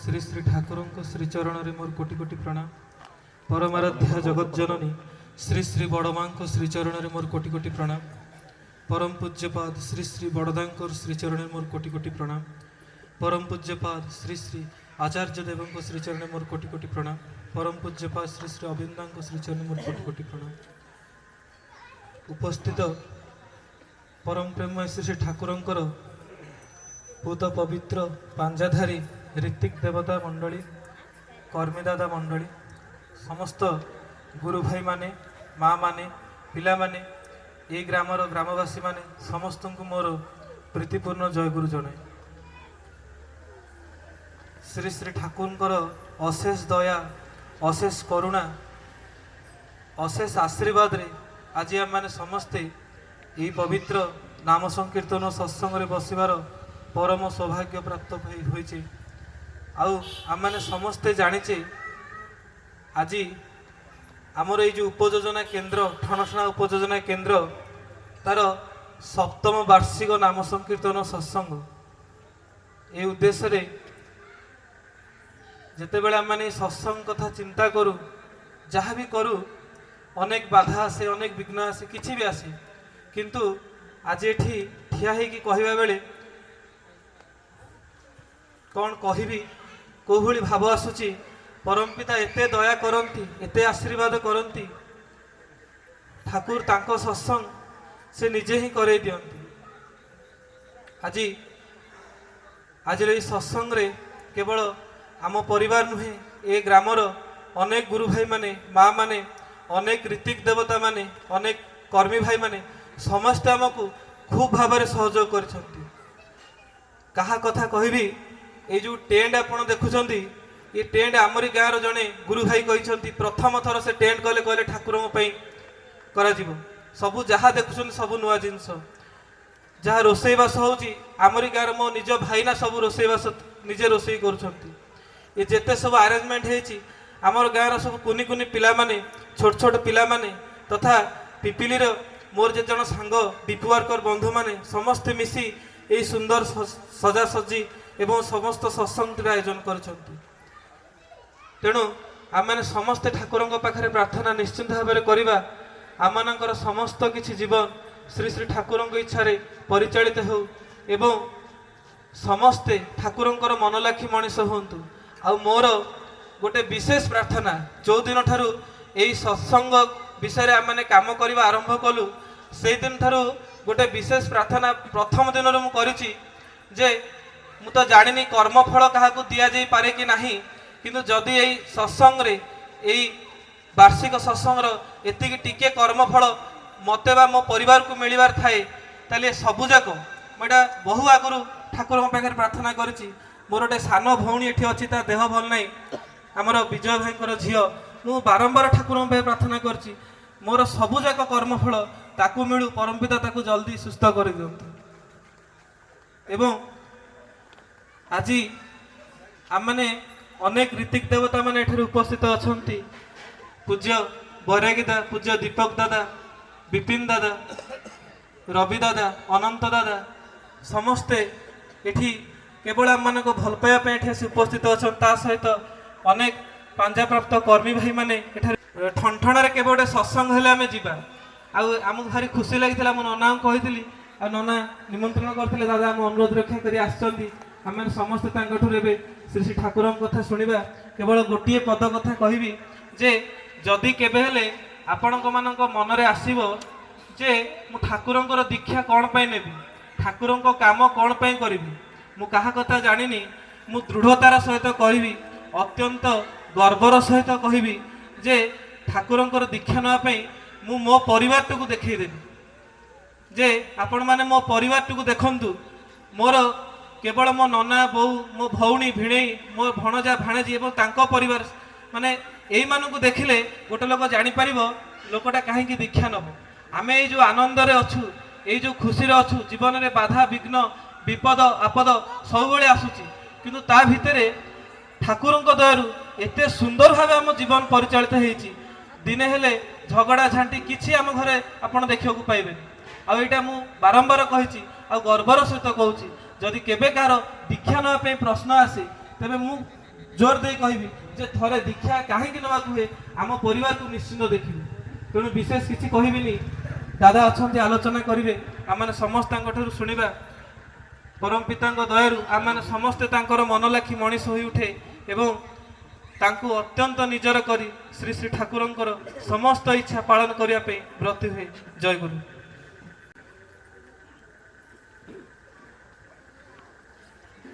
श्री श्री ठाकुर श्रीचरण मोर कोटि कोटि प्रणाम। परमाराध्या जगत जननी श्री श्री बड़मा श्रीचरण मोर कोटि कोटि प्रणाम। परम पूज्यपाद श्री श्री बड़दा श्रीचरण मोर कोटि कोटि प्रणाम। परम पूज्यपाद श्री श्री आचार्य देव श्रीचरण मोर कोटि कोटि प्रणाम। परम पूज्यपाद श्री श्री अविंदा श्रीचरण मोर कोटि कोटि प्रणाम। उपस्थित परम प्रेम श्री श्री ठाकुर भूत पवित्र पांजाधारी ऋतिक देवता मंडली कर्मीदादा मंडली समस्त गुरु भाई माने माँ माने पिला माने ये ग्रामर ग्रामवासी माने समस्त को मोर प्रीतिपूर्ण जय गुरु जनाए। श्री श्री ठाकुर अशेष दया अशेष करुणा अशेष आशीर्वाद रे आज आम मैंने समस्ते यही पवित्र नाम संकीर्तन सत्संग बसबार परम सौभाग्य प्राप्त होइचे। आउ आम मैंने समस्ते जानिचे आज आमर ये जो उपयोजना केन्द्र ठणसणा उपयोजना केन्द्र तार सप्तम वार्षिक नाम संकीर्तन सत्संग ये उद्देश्य रे जितेबाला आम मैंने सत्संग कथा चिंता करूँ जहाँ भी करूँ अनेक बाधा आसे अनेक विघ्न आसे किसी भी आसे किंतु आज एठी ठिया होगी कहवा बेले कौन कहबी को भली भाव आसूची परमपिता एते दया करती एते आशीर्वाद करती ठाकुर तांको सत्संग से निजे ही करे दियंती। आज आज ये सत्संग रे केवल आम परिवार नुहे ए ग्रामर अनेक गुरु भाई माने माँ माने अनेक ऋतिक देवता माने अनेक कर्मी भाई माने समस्त आमको खूब भाव में सहयोग कर कहा कथा कहबी ये जो टेंट आप देखुं ये टेंट आमरी गाँव जड़े गुरु भाई कहते प्रथम थर से टेंट कले कहले ठाकुर सबू जहाँ देखुं सब नुआ जिनस जहाँ रोसईवास होमरी गाँव मो निज भाईना सब रोसईवास निजे रोसई कर जिते सब आरेंजमेंट होती आमर गाँव सब कुनी कुनी पिला माने छोट छोट पिला माने तथा पिपिली मोर जे जन सांग डीपी वर्कर बंधु माने समस्ते मिसी यही सुंदर सजासजी एवं समस्त सत्संग आयोजन कर तेणु आम मैंने समस्ते ठाकुर पाखे प्रार्थना निश्चिंत भाव में करवा आम मानकर समस्त किसी जीवन श्री श्री ठाकुर इच्छा परिचालित हो एवं समस्ते ठाकुर मन लाखी मनीष हूँ। आ मोर गोटे विशेष प्रार्थना जो दिन ठारू यही सत्संग विषय आम मैंने कम करवा आरंभ कलु से दिन ठारू गोटे विशेष प्रार्थना प्रथम दिन मुझे मु तो जानी कर्मफल क्या दि जा पारे कि नहीं किंतु जदि यही सत्संग रे यही वार्षिक सत्संग एति टिके कर्मफल मत मो परिवार को मिलबार थाए ताले सबुजाक मुझा बहु आगुरी ठाकुर पाखे प्रार्थना करी मोर गोटे सान भौणी ये अच्छी देह भल ना आमर विजय भाई झील मु बारंबार ठाकुर प्रार्थना करी मोर सबुजाक कर्मफल ताकू मिलू परमपिता ताकू जल्दी सुस्थ कर दियंतु। एवं आज आम मैंने अनेक ऋतिक देवता मैंने उपस्थित अच्छा पूज्य बैरागी दादा पूज्य दीपक दादा विपिन दादा रवि दादा अनंत दादा समस्ते एठी केवल आम मान भल पाइबा उपस्थित अच्छा सहित अनेक पांजा प्राप्त कर्मी भाई मैंने ठनठन केवल गोटे सत्संग हेले आम जा आमको भारी खुशी लगी मो नना को कही आ नना निमंत्रण करते दादा आम अनुरोध रक्षा कर आम समस्ते श्री श्री ठाकुर कथा शुणा केवल गोटे पद कथा कहबी जे जदि केबे हेले आपण मन में आसब जे मु ठाकुर दीक्षा कौन पाई नेबी ठाकुर काम कौन पाई करी मु कहा कथा जानी मु दृढ़तार सहित कहबी अत्यंत गर्वर सहित कहबी जे ठाकुर दीक्षा नापी मु मो परिवार को देखईदेवी जे आपण मैंने मो परिवार को देखंतु मोर केवल मो नना बो मो भौणी भिणई मो भणजा भाणेजी और तांको परिवार माने यही मानू देखिले गोटे लोक जापर लोकटा कहीं दीक्षा नब आम ये जो आनंद अच्छु ये जो खुशी अच्छु जीवन में बाधा विघ्न विपद आपद सब बड़े आसूची किंतु ता भितर ठाकुर दयारू एते सुंदर भाव आम जीवन परिचालित होती दिने हेले झगड़ा झांटी किसी आम घरे आपड़ देखा पाइबे आईटा मु बारंबार कही गर्वर सहित कहूँ जदि केबे कार दीक्षा नापे प्रश्न आसे तेबे मु ଜୋର ଦେଇ କହିବି ଯେ ଥରେ ଦୀକ୍ଷା କାହିଁକି ନେବାକୁ ହୁଏ ଆମ ପରିବାରକୁ ନିଶ୍ଚିନ୍ତ ଦେଖିବି। ତେଣୁ ବିଶେଷ କିଛି କହିବିନି, ଦାଦା ଅଛନ୍ତି ଆଲୋଚନା କରିବେ, ଆମମାନେ ସମସ୍ତଙ୍କ ଠାରୁ ଶୁଣିବା। ପରମ ପିତାଙ୍କ ଦୟାରୁ ଆମମାନେ ସମସ୍ତେ ତାଙ୍କର ମନ ଲାଖି ମଣିଷ ହୋଇ ଉଠେ ଏବଂ ତାଙ୍କୁ ଅତ୍ୟନ୍ତ ନିଜର କରି ଶ୍ରୀ ଶ୍ରୀ ଠାକୁରଙ୍କର ସମସ୍ତ ଇଚ୍ଛା ପାଳନ କରିବା ପାଇଁ ବ୍ରତୀ ହୁଏ। ଜୟ ଗୁରୁ।